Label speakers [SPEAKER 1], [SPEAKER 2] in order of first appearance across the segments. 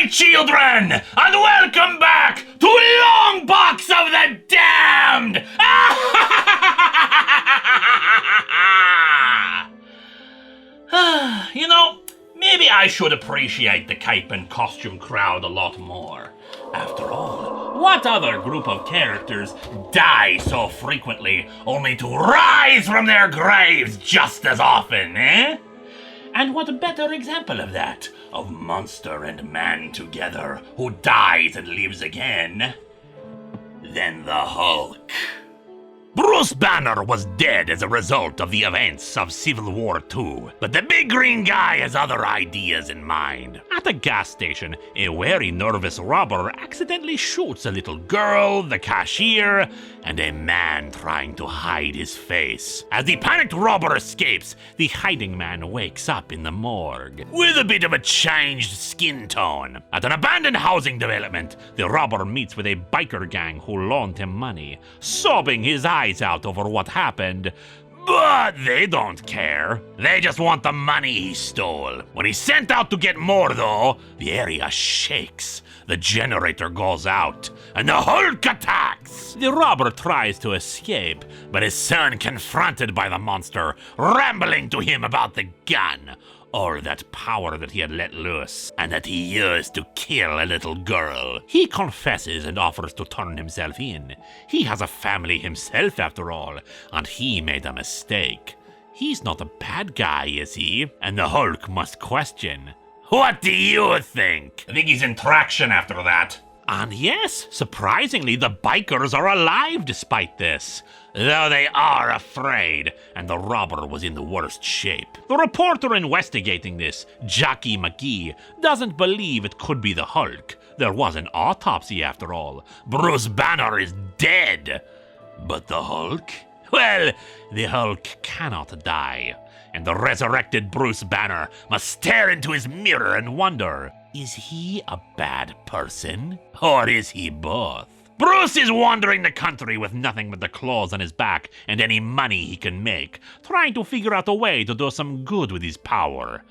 [SPEAKER 1] my children, and welcome back to Longbox of the Damned! You know, maybe I should appreciate the cape and costume crowd a lot more. After all, what other group of characters die so frequently only to rise from their graves just as often, eh? And what better example of that, of monster and man together, who dies and lives again, than the Hulk? Bruce Banner was dead as a result of the events of Civil War II, but the big green guy has other ideas in mind. At a gas station, a very nervous robber accidentally shoots a little girl, the cashier, and a man trying to hide his face. As the panicked robber escapes, the hiding man wakes up in the morgue, with a bit of a changed skin tone. At an abandoned housing development, the robber meets with a biker gang who loaned him money, sobbing his eyes out over what happened, but they don't care. They just want the money he stole. When he's sent out to get more, though, the area shakes. The generator goes out, and the Hulk attacks. The robber tries to escape, but is soon confronted by the monster, rambling to him about the gun. All that power that he had let loose, and that he used to kill a little girl. He confesses and offers to turn himself in. He has a family himself, after all, and he made a mistake. He's not a bad guy, is he? And the Hulk must question. What do you think? I think he's in traction after that. And yes, surprisingly, the bikers are alive despite this, though they are afraid, and the robber was in the worst shape. The reporter investigating this, Jackie McGee, doesn't believe it could be the Hulk. There was an autopsy after all. Bruce Banner is dead. But the Hulk? Well, the Hulk cannot die, and the resurrected Bruce Banner must stare into his mirror and wonder, is he a bad person? Or is he both? Bruce is wandering the country with nothing but the clothes on his back and any money he can make, trying to figure out a way to do some good with his power.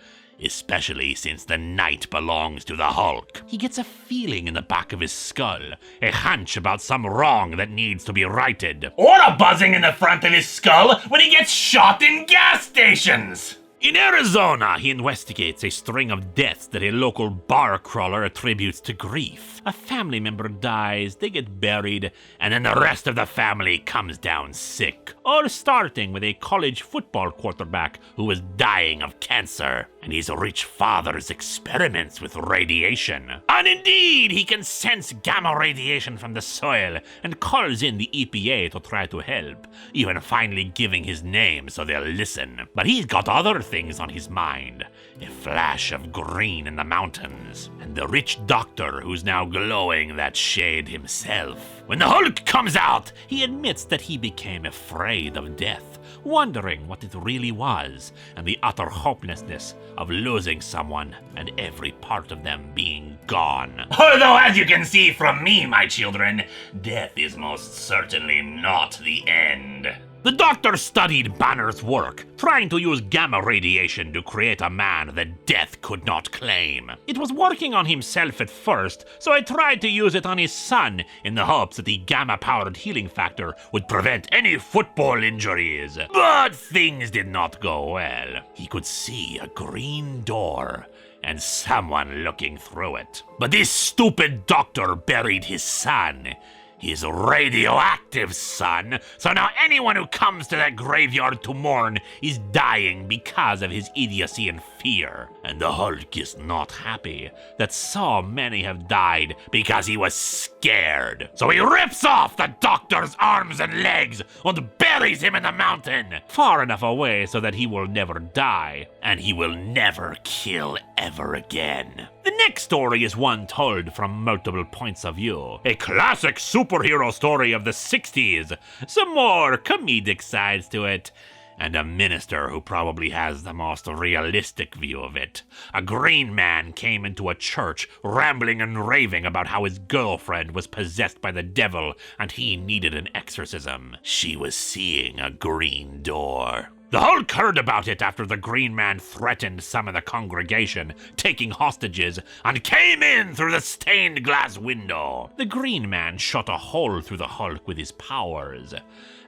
[SPEAKER 1] Especially since the night belongs to the Hulk. He gets a feeling in the back of his skull, a hunch about some wrong that needs to be righted. Or a buzzing in the front of his skull when he gets shot in gas stations! In Arizona, he investigates a string of deaths that a local bar crawler attributes to grief. A family member dies, they get buried, and then the rest of the family comes down sick. All starting with a college football quarterback who was dying of cancer, and his rich father's experiments with radiation. And indeed, he can sense gamma radiation from the soil and calls in the EPA to try to help, even finally giving his name so they'll listen. But he's got other things on his mind. A flash of green in the mountains, and the rich doctor who's now glowing that shade himself. When the Hulk comes out, he admits that he became afraid of death, wondering what it really was, and the utter hopelessness of losing someone and every part of them being gone. Although, as you can see from me, my children, death is most certainly not the end. The doctor studied Banner's work, trying to use gamma radiation to create a man that death could not claim. It was working on himself at first, so I tried to use it on his son in the hopes that the gamma-powered healing factor would prevent any football injuries. But things did not go well. He could see a green door and someone looking through it. But this stupid doctor buried his son. His radioactive son, so now anyone who comes to that graveyard to mourn is dying because of his idiocy and fear. And the Hulk is not happy that so many have died because he was scared. So he rips off the doctor's arms and legs and buries him in the mountain, far enough away so that he will never die, and he will never kill ever again. The next story is one told from multiple points of view. A classic superhero story of the 60s. Some more comedic sides to it. And a minister who probably has the most realistic view of it. A green man came into a church rambling and raving about how his girlfriend was possessed by the devil and he needed an exorcism. She was seeing a green door. The Hulk heard about it after the Green Man threatened some of the congregation, taking hostages, and came in through the stained glass window. The Green Man shot a hole through the Hulk with his powers,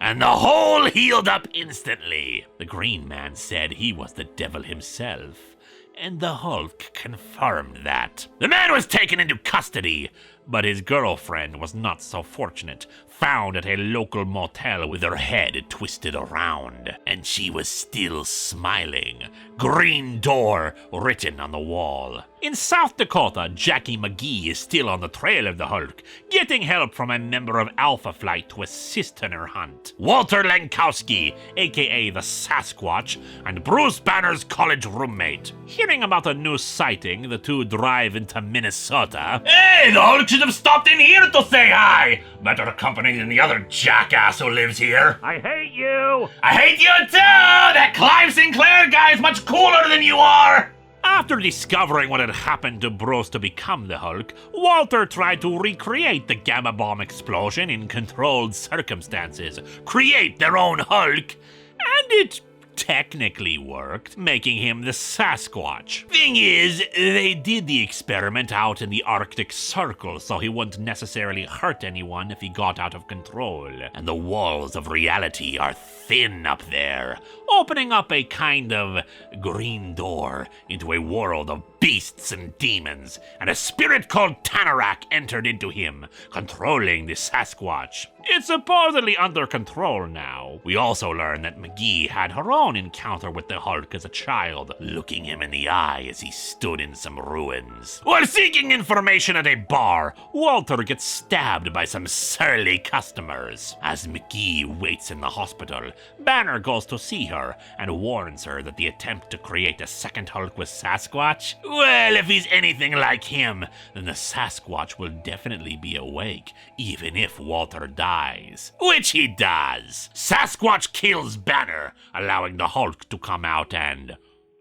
[SPEAKER 1] and the hole healed up instantly. The Green Man said he was the devil himself, and the Hulk confirmed that. The man was taken into custody, but his girlfriend was not so fortunate, found at a local motel with her head twisted around, and she was still smiling. Green Door written on the wall. In South Dakota, Jackie McGee is still on the trail of the Hulk, getting help from a member of Alpha Flight to assist in her hunt. Walter Lankowski, aka the Sasquatch, and Bruce Banner's college roommate. Hearing about a new sighting, the two drive into Minnesota. Hey, the Hulk should have stopped in here to say hi! Better company than the other jackass who lives here. I hate you! I hate you too! That Clive Sinclair guy's much cooler than you are! After discovering what had happened to Bruce to become the Hulk, Walter tried to recreate the gamma bomb explosion in controlled circumstances, create their own Hulk, and it technically worked, making him the Sasquatch. Thing is, they did the experiment out in the Arctic Circle, so he wouldn't necessarily hurt anyone if he got out of control. And the walls of reality are thin up there, opening up a kind of green door into a world of beasts and demons, and a spirit called Tanarak entered into him, controlling the Sasquatch. It's supposedly under control now. We also learn that McGee had her own encounter with the Hulk as a child, looking him in the eye as he stood in some ruins. While seeking information at a bar, Walter gets stabbed by some surly customers. As McGee waits in the hospital, Banner goes to see her and warns her that the attempt to create a second Hulk with Sasquatch, well, if he's anything like him, then the Sasquatch will definitely be awake, even if Walter dies. Which he does. Sasquatch kills Banner, allowing the Hulk to come out and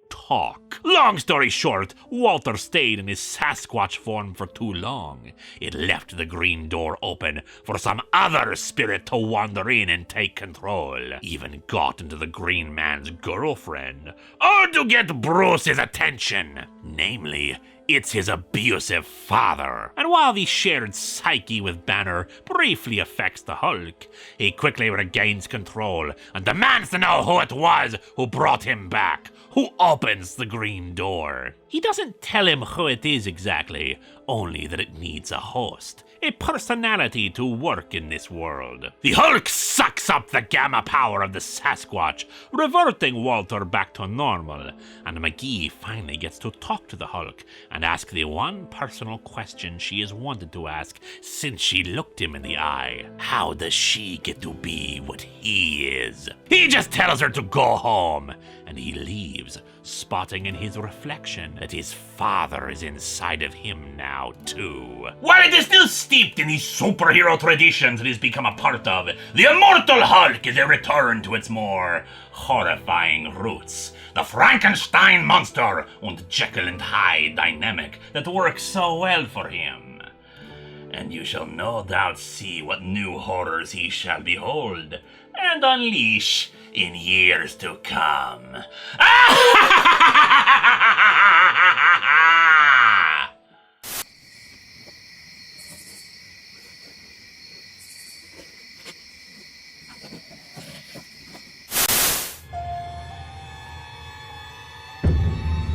[SPEAKER 1] talk. Long story short, Walter stayed in his Sasquatch form for too long. It left the green door open for some other spirit to wander in and take control. Even got into the Green Man's girlfriend. Or to get Bruce's attention. Namely, it's his abusive father. And while the shared psyche with Banner briefly affects the Hulk, he quickly regains control and demands to know who it was who brought him back, who opens the green door. He doesn't tell him who it is exactly, only that it needs a host, a personality to work in this world. The Hulk sucks up the gamma power of the Sasquatch, reverting Walter back to normal, and McGee finally gets to talk to the Hulk and ask the one personal question she has wanted to ask since she looked him in the eye. How does she get to be what he is? He just tells her to go home, and he leaves, spotting in his reflection that his father is inside of him now too. While it is still steeped in these superhero traditions it has become a part of, the Immortal Hulk is a return to its more horrifying roots. The Frankenstein monster and Jekyll and Hyde dynamic that works so well for him. And you shall no doubt see what new horrors he shall behold and unleash in years to come.